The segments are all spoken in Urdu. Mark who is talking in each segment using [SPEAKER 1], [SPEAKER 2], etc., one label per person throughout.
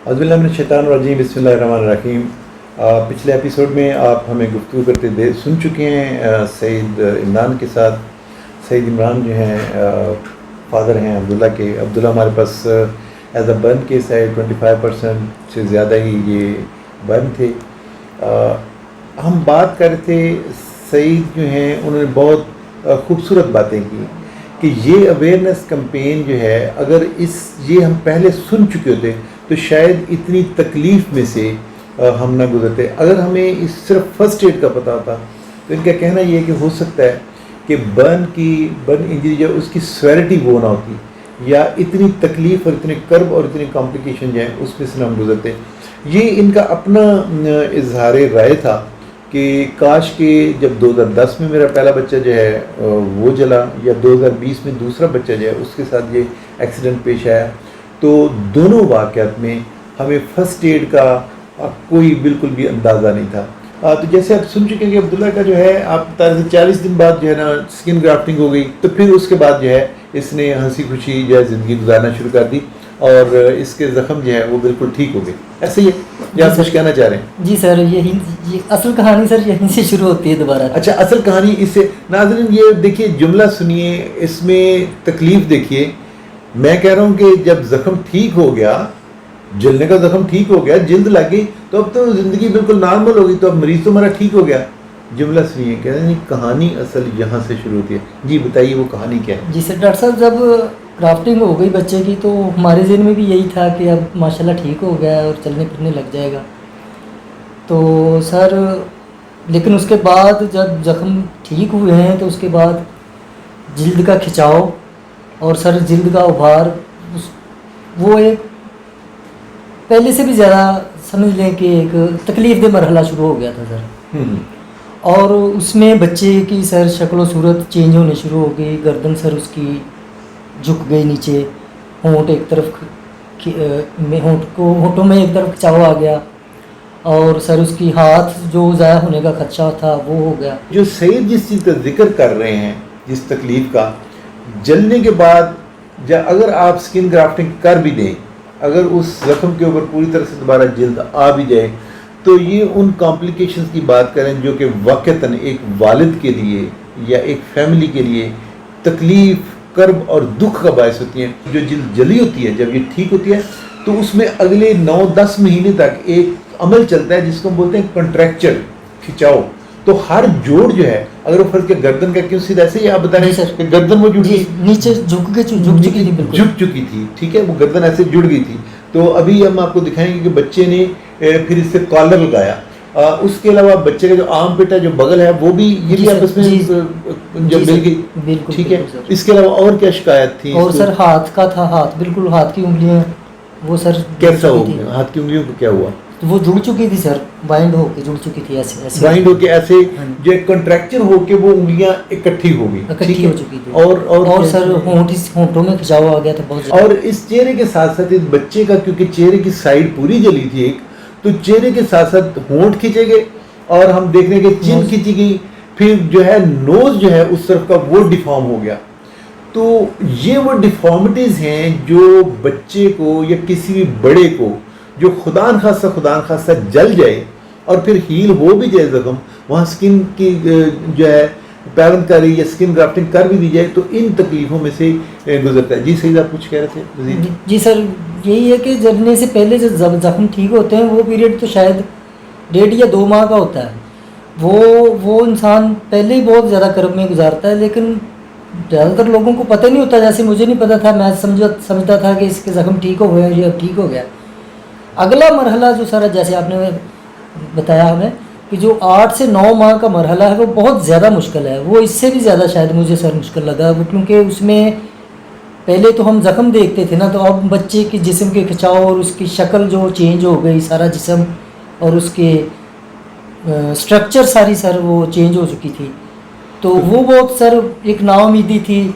[SPEAKER 1] اعوذ باللہ من الشیطان الرجیم، بسم اللہ الرحمن الرحیم۔ پچھلے ایپیسوڈ میں آپ ہمیں گفتگو کرتے سن چکے ہیں سعید عمران کے ساتھ۔ سعید عمران جو ہیں فادر ہیں عبداللہ کے۔ عبداللہ ہمارے پاس ایز اے برن کیس ہے، 25% سے زیادہ ہی یہ برن تھے۔ ہم بات کر رہے تھے، سعید جو ہیں انہوں نے بہت خوبصورت باتیں کی کہ یہ اویئرنیس کمپین جو ہے، اگر یہ ہم پہلے سن چکے ہوتے تو شاید اتنی تکلیف میں سے ہم نہ گزرتے۔ اگر ہمیں اس صرف فرسٹ ایڈ کا پتہ ہوتا تو ان کا کہنا یہ ہے کہ ہو سکتا ہے کہ برن انجری جو اس کی سیورٹی وہ نہ ہوتی، یا اتنی تکلیف اور اتنے کرب اور اتنی کمپلیکیشن جو ہیں اس میں سے نہ ہم گزرتے۔ یہ ان کا اپنا اظہار رائے تھا کہ کاش کہ جب 2010 میں میرا پہلا بچہ جو ہے وہ جلا، یا 2020 میں دوسرا بچہ جو ہے اس کے ساتھ یہ ایکسیڈنٹ پیش آیا، تو دونوں واقعات میں ہمیں فرسٹ ایڈ کا کوئی بالکل بھی اندازہ نہیں تھا۔ تو جیسے آپ سن چکے ہیں کہ عبداللہ کا جو ہے آپ بتا رہے تھے 40 دن بعد جو ہے نا اسکن گرافٹنگ ہو گئی، تو پھر اس کے بعد جو ہے اس نے ہنسی خوشی جو ہے زندگی گزارنا شروع کر دی، اور اس کے زخم جو ہے وہ بالکل ٹھیک ہو گئے۔ ایسے ہی ہے، آپ کچھ کہنا چاہ رہے ہیں؟
[SPEAKER 2] جی سر، یہی اصل کہانی سر یہیں سے شروع ہوتی ہے دوبارہ۔
[SPEAKER 1] اچھا، اصل کہانی اس سے ناظرین یہ دیکھیے، جملہ سنیے، اس میں تکلیف دیکھیے۔ میں کہہ رہا ہوں کہ جب زخم ٹھیک ہو گیا، جلنے کا زخم ٹھیک ہو گیا، جلد لگ گئی، تو اب تو زندگی بالکل نارمل ہوگی، تو اب مریض تو ہمارا ٹھیک ہو گیا۔ جملہ سنیے، کہہ رہے ہیں کہانی اصل یہاں سے شروع ہوتی ہے۔ جی بتائیے وہ کہانی کیا ہے؟
[SPEAKER 2] جی سر، ڈاکٹر صاحب جب گرافٹنگ ہو گئی بچے کی تو ہمارے ذہن میں بھی یہی تھا کہ اب ماشاءاللہ ٹھیک ہو گیا ہے اور چلنے پھرنے لگ جائے گا۔ تو سر لیکن اس کے بعد جب زخم ٹھیک ہوئے ہیں تو اس کے بعد جلد کا کھچاؤ اور سر جلد کا ابھار، وہ ایک پہلے سے بھی زیادہ سمجھ لیں کہ ایک تکلیف دہ مرحلہ شروع ہو گیا تھا سر۔ اور اس میں بچے کی سر شکل و صورت چینج ہونے شروع ہو گئی، گردن سر اس کی جھک گئی نیچے، ہونٹ ایک طرف ہونٹوں میں ایک طرف کھچاؤ آ گیا، اور سر اس کی ہاتھ جو ضائع ہونے کا خدشہ تھا وہ ہو گیا۔
[SPEAKER 1] جو سعید جس چیز کا ذکر کر رہے ہیں، جس تکلیف کا، جلنے کے بعد اگر آپ اسکن گرافٹنگ کر بھی دیں، اگر اس زخم کے اوپر پوری طرح سے دوبارہ جلد آ بھی جائے، تو یہ ان کمپلیکیشنز کی بات کریں جو کہ واقعتاً ایک والد کے لیے یا ایک فیملی کے لیے تکلیف، کرب اور دکھ کا باعث ہوتی ہیں۔ جو جلد جلی ہوتی ہے، جب یہ ٹھیک ہوتی ہے تو اس میں اگلے 9-10 مہینے تک ایک عمل چلتا ہے جس کو ہم بولتے ہیں کنٹریکچر، کھچاؤ۔ تو ہر جوڑ جو ہے، اگر وہ فرض کے گردن کا کیوں سیدھا ایسے ہی آپ بتا رہے ہیں کہ گردن وہ جڑ گئی،
[SPEAKER 2] نیچے جھک چکی تھی، بالکل
[SPEAKER 1] جھک چکی تھی، ٹھیک ہے، وہ گردن ایسے جڑ گئی تھی۔ تو ابھی ہم آپ کو دکھائیں گے کہ بچے نے پھر اس سے کالر لگایا۔ اس کے علاوہ بچے کا جو آرم پٹ ہے، جو بغل ہے، وہ بھی یہ بھی آپس میں جب مل گئی، ٹھیک ہے۔ اس کے علاوہ اور کیا شکایت تھی؟
[SPEAKER 2] اور سر ہاتھ کا تھا، ہاتھ بالکل، ہاتھ کی انگلیاں وہ سر
[SPEAKER 1] کیسا ہو گیا؟ ہاتھ کی انگلیوں کو کیا ہوا؟
[SPEAKER 2] وہ جڑ چکی تھی سر، بائنڈ ہو کے جڑ چکی تھی، ایسے
[SPEAKER 1] بائنڈ ہو کے ایسے جو کنٹریکچر ہو کے وہ انگلیاں اکٹھی ہو گئی،
[SPEAKER 2] اکٹھی ہو چکی تھی،
[SPEAKER 1] اور
[SPEAKER 2] سر ہونٹوں میں کھچاؤ آ گیا تھا بہت زیادہ۔
[SPEAKER 1] اور اس چہرے کے ساتھ ساتھ اس بچے کا، کیونکہ چہرے کی سائڈ پوری جلی تھی ایک، تو چہرے کے ساتھ ساتھ ہونٹ کھینچے گئے، اور ہم دیکھ رہے ہیں کہ چین کھینچی گئی، پھر جو ہے نوز جو ہے اس طرف کا وہ ڈیفارم ہو گیا۔ تو یہ وہ ڈیفارمٹیز ہیں جو بچے کو یا کسی بھی بڑے کو جو خدا نخواستہ جل جائے اور پھر ہیل ہو بھی جائے زخم، وہاں سکن کی جو ہے پیونٹ کری یا سکن گرافٹنگ کر بھی دی جائے، تو ان تکلیفوں میں سے گزرتا ہے۔ جی سعید، آپ کچھ کہہ رہے تھے؟
[SPEAKER 2] جی سر، یہی ہے کہ جلنے سے پہلے جو زخم ٹھیک ہوتے ہیں وہ پیریڈ تو شاید 1.5 یا 2 ماہ کا ہوتا ہے۔ وہ انسان پہلے ہی بہت زیادہ کرب میں گزارتا ہے، لیکن زیادہ تر لوگوں کو پتہ نہیں ہوتا، جیسے مجھے نہیں پتہ تھا، میں سمجھتا تھا کہ اس کے زخم ٹھیک ہو گئے، یہ اب ٹھیک ہو گیا۔ اگلا مرحلہ جو سر جیسے آپ نے بتایا ہمیں کہ جو 8 سے 9 ماہ کا مرحلہ ہے وہ بہت زیادہ مشکل ہے، وہ اس سے بھی زیادہ شاید مجھے سر مشکل لگا، وہ کیونکہ اس میں پہلے تو ہم زخم دیکھتے تھے نا، تو اب بچے کے جسم کے کھچاؤ اور اس کی شکل جو چینج ہو گئی، سارا جسم اور اس کے سٹرکچر ساری سر وہ چینج ہو چکی تھی، تو وہ بہت سر ایک نا امیدی تھی۔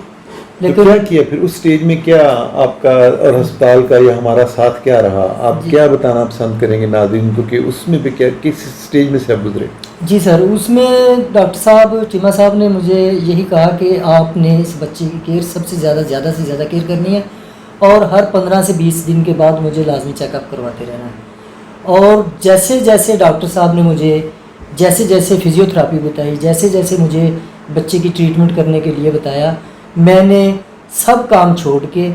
[SPEAKER 1] لیکن کیا کیا پھر اس سٹیج میں؟ کیا آپ کا اور ہسپتال کا یا ہمارا ساتھ کیا رہا؟ آپ کیا بتانا پسند کریں گے ناظرین کو کہ اس میں پہ کیا، کس سٹیج میں سے آپ گزرے؟
[SPEAKER 2] جی سر، اس میں ڈاکٹر صاحب، چیمہ صاحب نے مجھے یہی کہا کہ آپ نے اس بچے کی کیئر سب سے زیادہ کیئر کرنی ہے، اور ہر 15 سے 20 دن کے بعد مجھے لازمی چیک اپ کرواتے رہنا ہے. اور جیسے جیسے ڈاکٹر صاحب نے مجھے جیسے جیسے فزیوتھراپی بتائی، جیسے جیسے مجھے بچے کی ٹریٹمنٹ کرنے کے لیے بتایا، میں نے سب کام چھوڑ کے،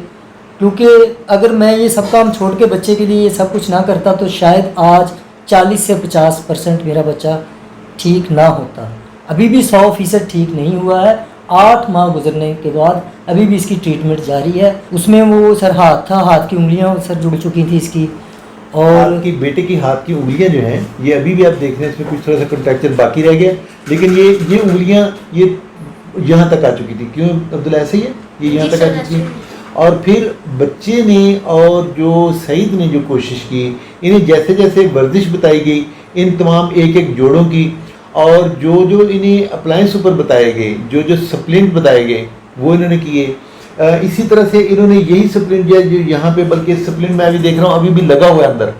[SPEAKER 2] کیونکہ اگر میں یہ سب کام چھوڑ کے بچے کے لیے یہ سب کچھ نہ کرتا تو شاید آج 40 سے 50% میرا بچہ ٹھیک نہ ہوتا. ابھی بھی 100% ٹھیک نہیں ہوا ہے. 8 ماہ گزرنے کے بعد ابھی بھی اس کی ٹریٹمنٹ جاری ہے. اس میں وہ سر ہاتھ تھا، ہاتھ کی انگلیاں سر جڑ چکی تھی اس کی. اور
[SPEAKER 1] آپ کی بیٹے کی ہاتھ کی انگلیاں جو ہیں یہ ابھی بھی آپ دیکھ رہے ہیں، اس میں کچھ تھوڑا سا کنٹریکچر باقی رہ گیا، لیکن یہ انگلیاں یہ یہاں تک آ چکی تھی. کیوں عبداللہ ایسے ہی ہے؟ یہ یہاں تک آ چکی ہے. اور پھر بچے نے اور جو سعید نے جو کوشش کی، انہیں جیسے جیسے ورزش بتائی گئی ان تمام ایک ایک جوڑوں کی، اور جو انہیں اپلائنس اوپر بتائے گئے، جو سپلنٹ بتائے گئے وہ انہوں نے کیے. اسی طرح سے انہوں نے یہی سپلنٹ جو یہاں پہ، بلکہ سپلنٹ میں ابھی دیکھ رہا ہوں ابھی بھی لگا ہوا ہے اندر،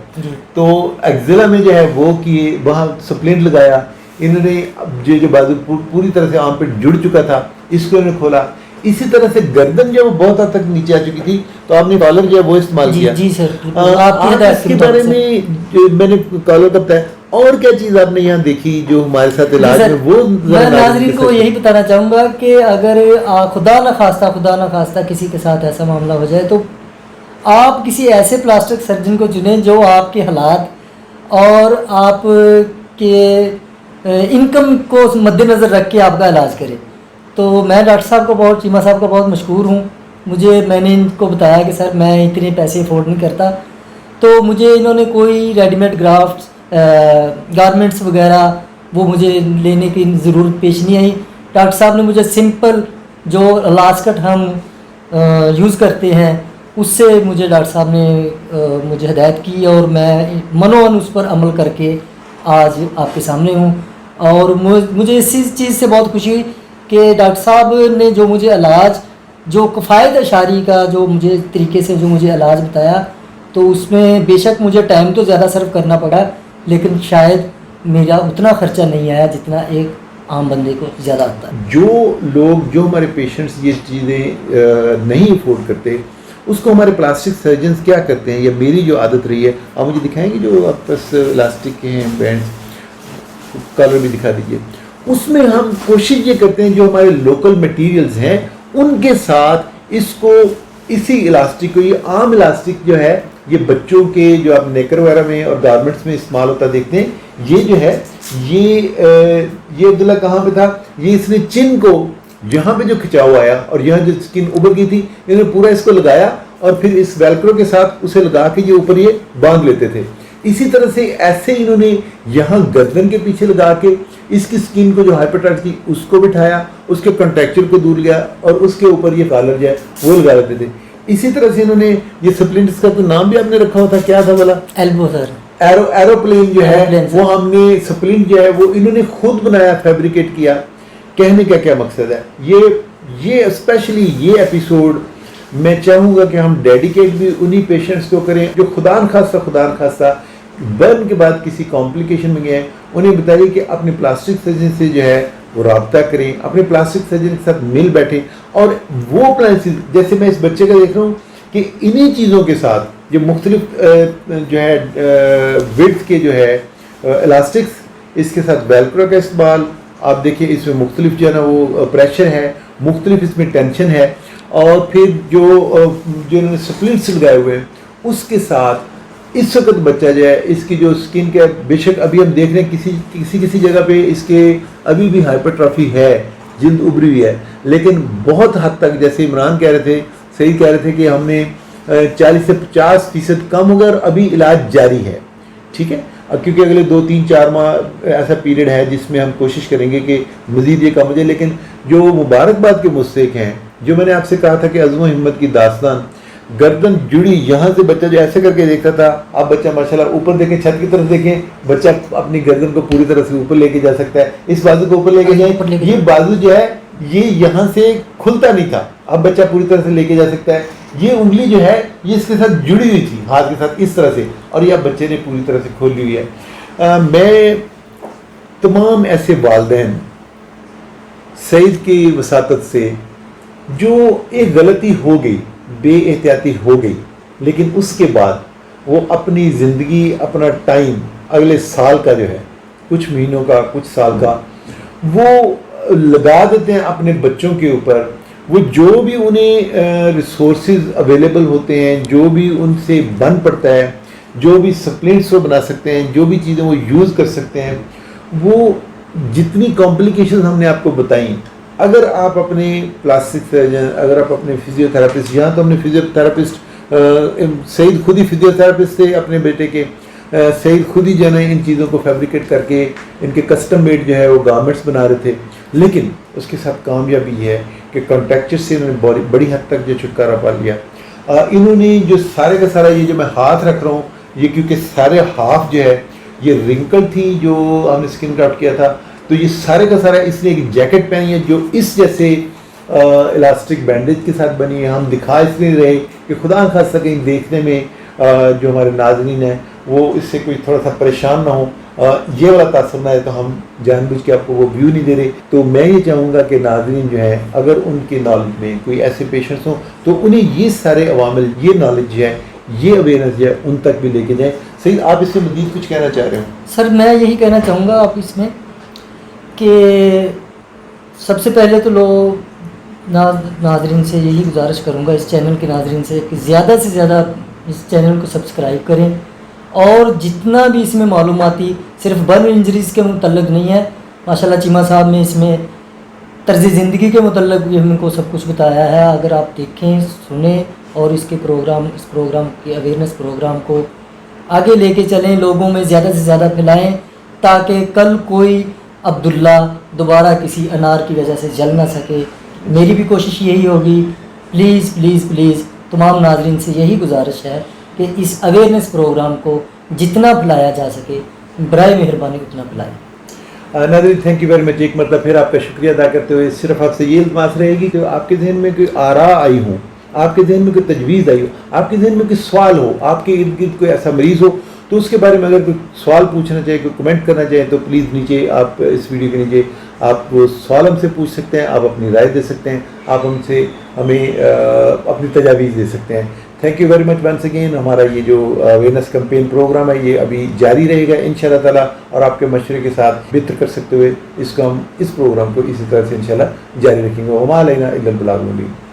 [SPEAKER 1] تو ایکزیلا میں جو ہے وہ کیے، وہاں سپلنٹ لگایا. انہوں نے جو بازو پوری طرح سے آم پہ جڑ چکا تھا اس کو انہوں نے کھولا. اسی طرح سے گردن جو بہت حد تک نیچے آ چکی تھی تو آپ نے کالر جو ہے وہ استعمال کیا.
[SPEAKER 2] جی سر،
[SPEAKER 1] آپ اس کے بارے میں نے کالر کا بتایا. اور کیا چیز آپ نے یہاں دیکھی جو ہمارے ساتھ علاج میں وہ
[SPEAKER 2] میں ناظرین کو یہی بتانا چاہوں گا کہ اگر خدا نہ خواستہ کسی کے ساتھ ایسا معاملہ ہو جائے تو آپ کسی ایسے پلاسٹک سرجن کو چنیں جو آپ کے حالات اور آپ کے انکم کو مد نظر رکھ کے آپ کا علاج کرے. تو میں ڈاکٹر صاحب کو چیمہ صاحب کا بہت مشکور ہوں. میں نے ان کو بتایا کہ سر میں اتنے پیسے افورڈ نہیں کرتا، تو مجھے انہوں نے کوئی ریڈی میڈ گارمنٹس وغیرہ وہ مجھے لینے کی ضرورت پیش نہیں آئی. ڈاکٹر صاحب نے مجھے سمپل جو لاسکٹ ہم یوز کرتے ہیں اس سے مجھے ڈاکٹر صاحب نے مجھے ہدایت کی، اور میں منوان اس پر عمل کر کے آج آپ کے سامنے ہوں. اور مجھے اسی چیز سے بہت خوشی ہوئی کہ ڈاکٹر صاحب نے جو مجھے علاج، جو کفایت اشاری کا جو مجھے طریقے سے جو مجھے علاج بتایا، تو اس میں بے شک مجھے ٹائم تو زیادہ صرف کرنا پڑا، لیکن شاید میرا اتنا خرچہ نہیں آیا جتنا ایک عام بندے کو زیادہ آتا ہے.
[SPEAKER 1] جو ہمارے پیشنٹس یہ چیزیں نہیں افورڈ کرتے اس کو ہمارے پلاسٹک سرجنز کیا کرتے ہیں، یا میری جو عادت رہی ہے، آپ مجھے دکھائیں گے جو آپ پاس الاسٹک کے ہیں بینڈز، کالر بھی دکھا دیجیے. اس میں ہم کوشش یہ کرتے ہیں جو ہمارے لوکل میٹیریلز ہیں ان کے ساتھ اس کو، اسی الاسٹک کو، یہ عام الاسٹک جو ہے یہ بچوں کے جو آپ نیکر وغیرہ میں اور گارمنٹس میں استعمال ہوتا دیکھتے ہیں، یہ جو ہے یہ عبداللہ کہاں پہ تھا، یہ اس نے چن کو یہاں پہ جو کھچاؤ آیا اور یہاں جو سکن ابھر گئی تھی، انہوں نے پورا اس کو لگایا اور پھر اس ویلکرو کے ساتھ اسے لگا کے یہ اوپر یہ باندھ لیتے تھے. اسی طرح سے ایسے انہوں نے یہاں گردن کے پیچھے لگا کے اس کی سکن کو جو ہائپرٹائٹ تھی اس کو بٹھایا، اس کے کنٹریکچر کو دور لیا اور اس کے اوپر یہ کالر جو ہے وہ لگا لیتے تھے. اسی طرح سے انہوں نے یہ سپلنٹس کا تو نام بھی آپ نے رکھا ہوا تھا، کیا تھا بولا؟
[SPEAKER 2] ایلبو سر.
[SPEAKER 1] ایروپلین جو ہے وہ ہم نے سپلنٹ جو ہے وہ انہوں نے خود بنایا، فیبریکیٹ کیا. کہنے کا کیا مقصد ہے، یہ اسپیشلی یہ ایپیسوڈ میں چاہوں گا کہ ہم ڈیڈیکیٹ بھی انہی پیشنٹس کو کریں جو خدا نخواستہ برن کے بعد کسی کمپلیکیشن میں گئے ہیں. انہیں بتائیے کہ اپنے پلاسٹک سرجن سے جو ہے وہ رابطہ کریں، اپنے پلاسٹک سرجن کے ساتھ مل بیٹھیں، اور وہ پلانس جیسے میں اس بچے کا دیکھ رہا ہوں کہ انہی چیزوں کے ساتھ جو مختلف جو ہے وڈتھ کے جو ہے الاسٹکس، اس کے ساتھ ویلکرو کا استعمال، آپ دیکھیں اس میں مختلف جو ہے نا وہ پریشر ہے، مختلف اس میں ٹینشن ہے، اور پھر جو انہوں نے سپلنٹس لگائے ہوئے ہیں اس کے ساتھ اس وقت بچہ جو ہے اس کی جو سکن کا، بے شک ابھی ہم دیکھ رہے ہیں کسی جگہ پہ اس کے ابھی بھی ہائپرٹرافی ہے، جلد ابری ہوئی ہے، لیکن بہت حد تک جیسے عمران کہہ رہے تھے، صحیح کہہ رہے تھے کہ ہم نے 40 سے 50% کم ہو گیا اور ابھی علاج جاری ہے. ٹھیک ہے، کیونکہ اگلے 2-3-4 ماہ ایسا پیریڈ ہے جس میں ہم کوشش کریں گے کہ مزید یہ کم ہو جائے. لیکن جو مبارکباد کے مستحق ہیں، جو میں نے آپ سے کہا تھا کہ عزم و ہمت کی داستان، گردن جڑی، یہاں سے بچہ جو ایسے کر کے دیکھتا تھا، اب بچہ ماشاءاللہ اوپر دیکھیں، چھت کی طرف دیکھیں، بچہ اپنی گردن کو پوری طرح سے اوپر لے کے جا سکتا ہے. اس بازو کو اوپر لے کے جائیں، یہ بازو جو ہے یہ یہاں سے کھلتا نہیں تھا، اب بچہ پوری طرح سے لے کے جا سکتا ہے. یہ انگلی جو ہے یہ اس کے ساتھ جڑی ہوئی تھی ہاتھ کے ساتھ اس طرح سے، اور یہ اب بچے نے پوری طرح سے کھول لی ہوئی ہے. میں تمام ایسے والدین سعید کی وساطت سے جو ایک غلطی ہو گئی بے احتیاطی ہو گئی، لیکن اس کے بعد وہ اپنی زندگی، اپنا ٹائم اگلے سال کا جو ہے، کچھ مہینوں کا، کچھ سال کا، وہ لگا دیتے ہیں اپنے بچوں کے اوپر. وہ جو بھی انہیں ریسورسز اویلیبل ہوتے ہیں، جو بھی ان سے بن پڑتا ہے، جو بھی سپلنٹس وہ بنا سکتے ہیں، جو بھی چیزیں وہ یوز کر سکتے ہیں، وہ جتنی کمپلیکیشنز ہم نے آپ کو بتائیں، اگر آپ اپنے پلاسٹک سرجن، اگر آپ اپنے فزیو تھراپسٹ، یہاں تو ہم نے فزیو تھراپسٹ سعید خود ہی فزیو تھراپسٹ تھے اپنے بیٹے کے، سعید خود ہی جو ہے ان چیزوں کو فیبریکیٹ کر کے ان کے کسٹم میڈ جو ہے وہ گارمنٹس بنا رہے تھے. لیکن اس کے ساتھ کامیابی یہ ہے کہ کانٹریکچر سے انہوں نے بڑی حد تک جو چھٹکارا پا لیا. انہوں نے جو سارے کا سارا یہ جو میں ہاتھ رکھ رہا ہوں، یہ کیونکہ سارے ہاف جو ہے یہ رنکل تھی جو ہم نے اسکن کرافٹ کیا تھا، تو یہ سارے کا سارا اس نے ایک جیکٹ پہنی ہے جو اس جیسے الاسٹک بینڈیج کے ساتھ بنی ہے. ہم دکھا اس لیے رہے کہ خدا نخواستہ کہیں دیکھنے میں جو ہمارے ناظرین ہیں وہ اس سے کوئی تھوڑا سا پریشان نہ ہو، یہ والا تاثر نہ ہے، تو ہم جان بوجھ کے آپ کو وہ ویو نہیں دے رہے. تو میں یہ چاہوں گا کہ ناظرین جو ہیں اگر ان کے نالج میں کوئی ایسے پیشنٹس ہوں تو انہیں یہ سارے عوامل، یہ نالج جو ہے، یہ اویئرنیس جو ہے ان تک بھی لے کے جائیں. سعید، آپ اس سے مزید کچھ کہنا چاہ رہے ہوں؟
[SPEAKER 2] سر میں یہی کہنا چاہوں گا آپ اس میں کہ سب سے پہلے تو ناظرین سے یہی گزارش کروں گا، اس چینل کے ناظرین سے، کہ زیادہ سے زیادہ اس چینل کو سبسکرائب کریں، اور جتنا بھی اس میں معلوماتی صرف برن انجریز کے متعلق نہیں ہے، ماشاءاللہ چیمہ صاحب نے اس میں طرز زندگی کے متعلق بھی ہم کو سب کچھ بتایا ہے. اگر آپ دیکھیں، سنیں اور اس پروگرام کے اویئرنیس پروگرام کو آگے لے کے چلیں، لوگوں میں زیادہ سے زیادہ پھیلائیں، تاکہ کل کوئی عبداللہ دوبارہ کسی انار کی وجہ سے جل نہ سکے. میری بھی کوشش یہی ہوگی. پلیز پلیز پلیز تمام ناظرین سے یہی گزارش ہے کہ اس اویئرنیس پروگرام کو جتنا پھیلایا جا سکے برائے مہربانی اتنا پھیلائیں.
[SPEAKER 1] ناظرین، تھینک یو ویری مچ. ایک مرتبہ پھر آپ کا شکریہ ادا کرتے ہوئے صرف آپ سے یہ التماس رہے گی کہ آپ کے ذہن میں کوئی آراء آئی ہوں، آپ کے ذہن میں کوئی تجویز آئی ہو، آپ کے ذہن میں کوئی سوال ہو، آپ کے ارد گرد کوئی ایسا مریض ہو، تو اس کے بارے میں اگر کوئی سوال پوچھنا چاہے، کوئی کمنٹ کرنا چاہیں، تو پلیز نیچے آپ اس ویڈیو کے نیچے آپ سوال ہم سے پوچھ سکتے ہیں، آپ اپنی رائے دے سکتے ہیں، آپ ہمیں اپنی تجاویز دے سکتے ہیں. Thank you very much once again. ہمارا یہ جو اویئرنیس کمپین پروگرام ہے یہ ابھی جاری رہے گا انشاءاللہ تعالیٰ، اور آپ کے مشورے کے ساتھ بہتر کر سکتے ہوئے اس پروگرام کو اسی طرح سے انشاءاللہ جاری رکھیں گے. وما علینا الا البلاغ المبین.